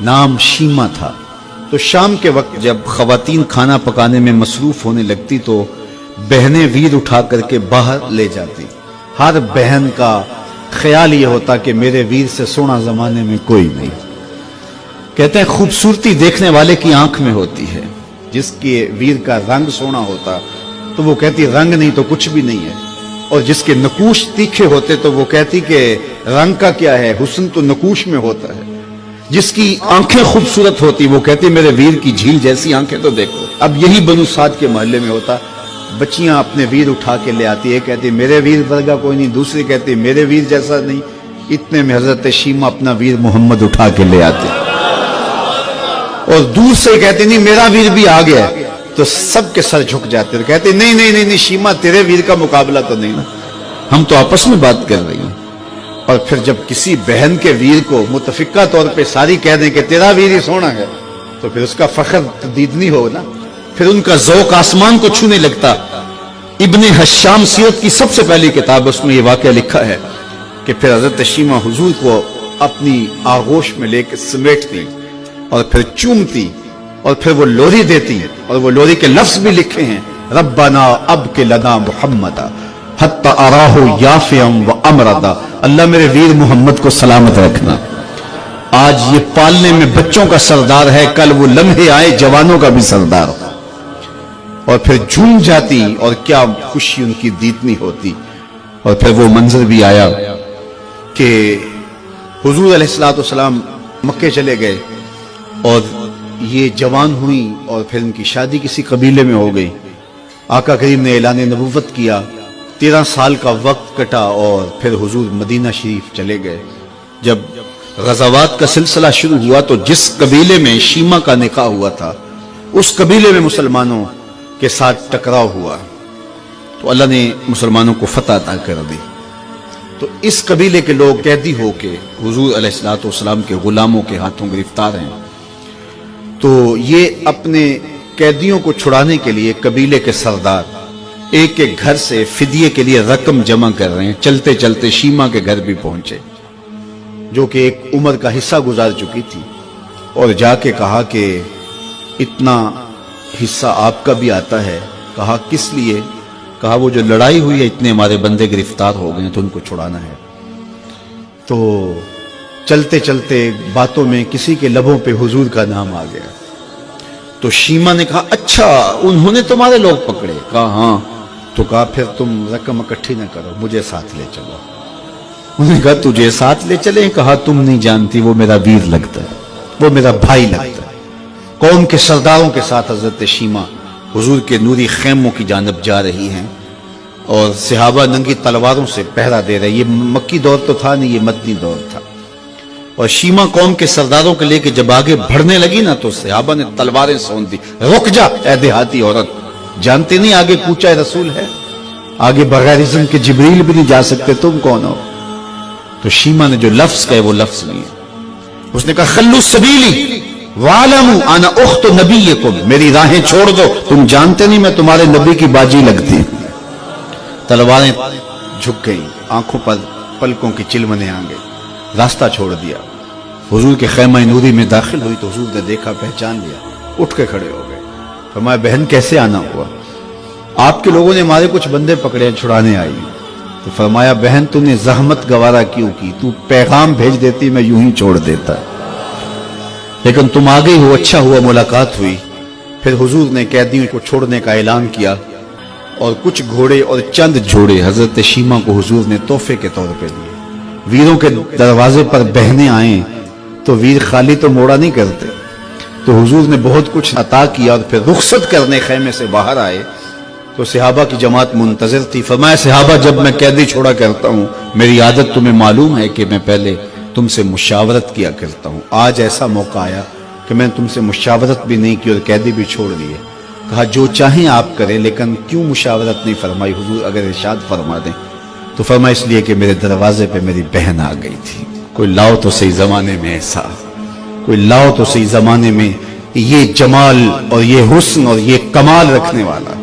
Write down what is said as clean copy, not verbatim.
نام شیما تھا۔ تو شام کے وقت جب خواتین کھانا پکانے میں مصروف ہونے لگتی تو بہنیں ویر اٹھا کر کے باہر لے جاتی۔ ہر بہن کا خیال یہ ہوتا کہ میرے ویر سے سونا زمانے میں کوئی نہیں۔ کہتے ہیں خوبصورتی دیکھنے والے کی آنکھ میں ہوتی ہے، جس کے ویر کا رنگ سونا ہوتا تو وہ کہتی رنگ نہیں تو کچھ بھی نہیں ہے، اور جس کے نقوش تیکھے ہوتے تو وہ کہتی کہ رنگ کا کیا ہے، حسن تو نقوش میں ہوتا ہے۔ جس کی آنکھیں خوبصورت ہوتی وہ کہتی میرے ویر کی جھیل جیسی آنکھیں تو دیکھو۔ اب یہی بنو سعد کے محلے میں ہوتا، بچیاں اپنے ویر اٹھا کے لے آتی، ایک کہتی میرے ویر ورگا کوئی نہیں، دوسری کہتی میرے ویر جیسا نہیں۔ اتنے میں حضرت شیما اپنا ویر محمد اٹھا کے لے آتے، اور دور سے کہتے نہیں میرا ویر بھی آ گیا، تو سب کے سر جھک جاتے، کہتے نہیں نہیں نہیں شیما تیرے ویر کا مقابلہ تو نہیں نا، ہم تو آپس میں بات کر رہی ہیں۔ اور پھر جب کسی بہن کے ویر کو متفقہ طور پہ ساری کہہ دیں کہ تیرا ویر ہی سونا ہے، تو پھر اس کا فخر تدیدنی ہو نا، پھر ان کا ذوق آسمان کو چھونے لگتا۔ ابن حشام سیرت کی سب سے پہلی کتاب، اس میں یہ واقعہ لکھا ہے کہ پھر حضرت شیما حضور کو اپنی آغوش میں لے کے سمیٹتی اور پھر چومتی اور پھر وہ لوری دیتی، اور وہ لوری کے لفظ بھی لکھے ہیں، ربنا ابق لنا محمدا حتی اراہ یافعا و امردا، اللہ میرے ویر محمد کو سلامت رکھنا۔ آج یہ پالنے میں بچوں کا سردار ہے، کل وہ لمحے آئے جوانوں کا بھی سردار ہو۔ اور پھر جھوم جاتی، اور کیا خوشی ان کی دیدنی ہوتی۔ اور پھر وہ منظر بھی آیا کہ حضور علیہ السلام مکے چلے گئے اور یہ جوان ہوئی، اور پھر ان کی شادی کسی قبیلے میں ہو گئی۔ آقا کریم نے اعلان نبوت کیا، 13 سال کا وقت کٹا، اور پھر حضور مدینہ شریف چلے گئے۔ جب غزوات کا سلسلہ شروع ہوا تو جس قبیلے میں شیما کا نکاح ہوا تھا اس قبیلے میں مسلمانوں کے ساتھ ٹکراؤ ہوا، تو اللہ نے مسلمانوں کو فتح عطا کر دی۔ تو اس قبیلے کے لوگ قیدی ہو کے حضور علیہ السلام کے غلاموں کے ہاتھوں گرفتار ہیں۔ تو یہ اپنے قیدیوں کو چھڑانے کے لیے قبیلے کے سردار ایک ایک گھر سے فدیے کے لیے رقم جمع کر رہے ہیں۔ چلتے چلتے شیما کے گھر بھی پہنچے، جو کہ ایک عمر کا حصہ گزار چکی تھی، اور جا کے کہا کہ اتنا حصہ آپ کا بھی آتا ہے۔ کہا کس لیے؟ کہا وہ جو لڑائی ہوئی ہے اتنے ہمارے بندے گرفتار ہو گئے تو ان کو چھڑانا ہے۔ تو چلتے چلتے باتوں میں کسی کے لبوں پہ حضور کا نام آ گیا، تو شیما نے کہا اچھا انہوں نے تمہارے لوگ پکڑے؟ کہا ہاں۔ تو کہا پھر تم رقم اکٹھی نہ کرو، مجھے ساتھ لے چلو۔ انہوں نے کہا تجھے ساتھ لے چلیں؟ کہا تم نہیں جانتی وہ میرا ویر لگتا ہے، وہ میرا بھائی لگتا ہے۔ قوم کے سرداروں کے ساتھ حضرت شیما حضور کے نوری خیموں کی جانب جا رہی ہیں، اور صحابہ ننگی تلواروں سے پہرا دے رہے۔ یہ مکی دور تو تھا نہیں، یہ مدنی دور تھا۔ اور شیما قوم کے سرداروں کے لے کے جب آگے بڑھنے لگی نا تو صحابہ نے تلواریں سونت دی، رک جا اے دیہاتی عورت، جانتے نہیں آگے کوچہ رسول ہے، آگے بغیر اذن کے جبریل بھی نہیں جا سکتے، تم کون ہو؟ تو شیما نے جو لفظ کہے وہ لفظ نہیں ہے، اس نے کہا خلو سبیلی وَعَلَمُوا أَنَا أُخْتُ نَبِيِّكُمْ، میری راہیں چھوڑ دو، تم جانتے نہیں میں تمہارے نبی کی باجی لگتی۔ تلواریں جھک گئیں، آنکھوں پر پلکوں کی چلمنے آ گئے، راستہ چھوڑ دیا۔ حضور کے خیمہ نوری میں داخل ہوئی تو حضور نے دیکھا، پہچان لیا، اٹھ کے کھڑے ہو گئے۔ فرمایا بہن کیسے آنا ہوا؟ آپ کے لوگوں نے ہمارے کچھ بندے پکڑے چھڑانے آئی۔ تو فرمایا بہن تو نے زحمت گوارا کیوں کی؟ تو پیغام بھیج دیتی میں یوں ہی چھوڑ دیتا، لیکن تم آ گئی ہو، اچھا ہوا ملاقات ہوئی۔ پھر حضور نے قیدیوں کو چھوڑنے کا اعلان کیا، اور کچھ گھوڑے اور چند جوڑے حضرت شیما کو حضور نے تحفے کے طور پہ دیے۔ ویروں کے دروازے پر بہنیں آئیں تو ویر خالی تو موڑا نہیں کرتے، تو حضور نے بہت کچھ عطا کیا، اور پھر رخصت کرنے خیمے سے باہر آئے تو صحابہ کی جماعت منتظر تھی۔ فرمایا صحابہ جب میں قیدی چھوڑا کرتا ہوں میری عادت تمہیں معلوم ہے کہ میں پہلے تم سے مشاورت کیا کرتا ہوں، آج ایسا موقع آیا کہ میں تم سے مشاورت بھی نہیں کی اور قیدی بھی چھوڑ دیے۔ کہا جو چاہیں آپ کریں، لیکن کیوں مشاورت نہیں فرمائی؟ حضور اگر ارشاد فرما دیں تو فرمایا اس لیے کہ میرے دروازے پہ میری بہن آ گئی تھی۔ کوئی لاؤ تو صحیح زمانے میں ایسا، کوئی لاؤ تو صحیح زمانے میں یہ جمال اور یہ حسن اور یہ کمال رکھنے والا۔